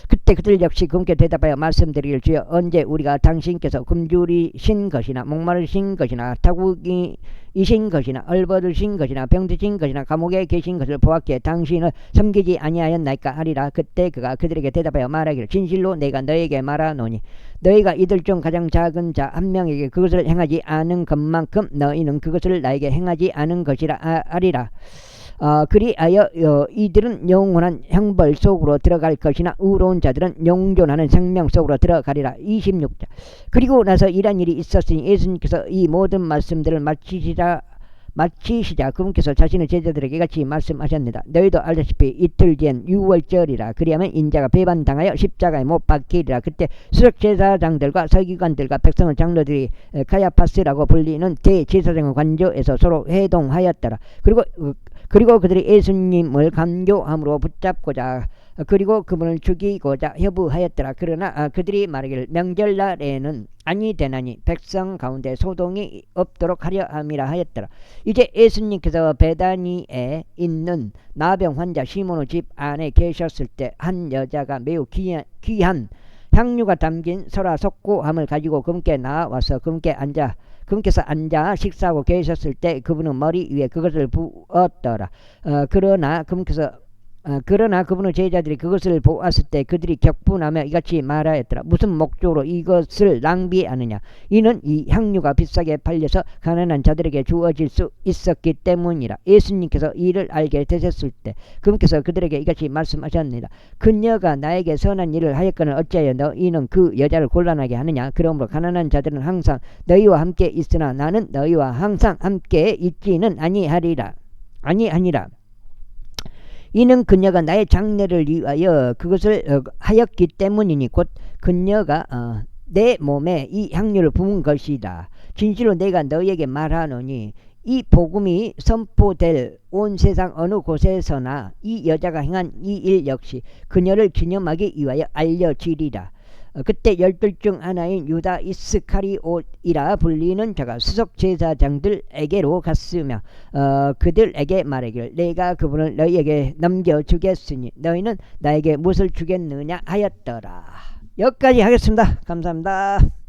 그때 그들 역시 그분께 대답하여 말씀드리길 주여 언제 우리가 당신께서 굶주리신 것이나 목마르신 것이나 타국이신 것이나 헐벗으신 것이나 병드신 것이나 감옥에 계신 것을 보았기에 당신을 섬기지 아니하였나이까 하리라. 그때 그가 그들에게 대답하여 말하기를 진실로 내가 너에게 말하노니 너희가 이들 중 가장 작은 자 한 명에게 그것을 행하지 않은 것만큼 너희는 그것을 나에게 행하지 않은 것이라 하리라. 그리하여 이들은 영원한 형벌 속으로 들어갈 것이나 의로운 자들은 영존하는 생명 속으로 들어가리라. 26절. 그리고 나서 이런 일이 있었으니 예수님께서 이 모든 말씀들을 마치시자 그분께서 자신의 제자들에게 같이 말씀하셨습니다. 너희도 알다시피 이틀 뒤엔 6월절이라. 그리하면 인자가 배반당하여 십자가에 못 박히리라. 그때 수석제사장들과 서기관들과 백성의 장로들이 가야파스라고 불리는 대제사장의 관저에서 서로 회동하였더라. 그리고 그들이 예수님을 간교함으로 붙잡고자 그리고 그분을 죽이고자 협의하였더라. 그러나 그들이 말하기를 명절날에는 아니 되나니 백성 가운데 소동이 없도록 하려 함이라 하였더라. 이제 예수님께서 베다니에 있는 나병 환자 시몬의 집 안에 계셨을 때 한 여자가 매우 귀한 향유가 담긴 소라 석고함을 가지고 그분께 나와서 그분께서 앉아 식사하고 계셨을 때 그분은 머리 위에 그것을 부었더라. 그러나 그분의 제자들이 그것을 보았을 때 그들이 격분하며 이같이 말하였더라. 무슨 목적으로 이것을 낭비하느냐. 이는 이 향유가 비싸게 팔려서 가난한 자들에게 주어질 수 있었기 때문이라. 예수님께서 이를 알게 되셨을 때 그분께서 그들에게 이같이 말씀하셨느니라. 그녀가 나에게 선한 일을 하였거늘 어찌하여 너희는 그 여자를 곤란하게 하느냐. 그러므로 가난한 자들은 항상 너희와 함께 있으나 나는 너희와 항상 함께 있지는 아니하니라. 이는 그녀가 나의 장례를 위하여 그것을 하였기 때문이니 곧 그녀가 내 몸에 이 향유를 부은 것이다. 진실로 내가 너희에게 말하노니 이 복음이 선포될 온 세상 어느 곳에서나 이 여자가 행한 이 일 역시 그녀를 기념하기 위하여 알려지리라. 그때 12 중 하나인 유다 이스카리옷이라 불리는 자가 수석 제사장들에게로 갔으며 그들에게 말하기를 내가 그분을 너희에게 넘겨주겠으니 너희는 나에게 무엇을 주겠느냐 하였더라. 여기까지 하겠습니다. 감사합니다.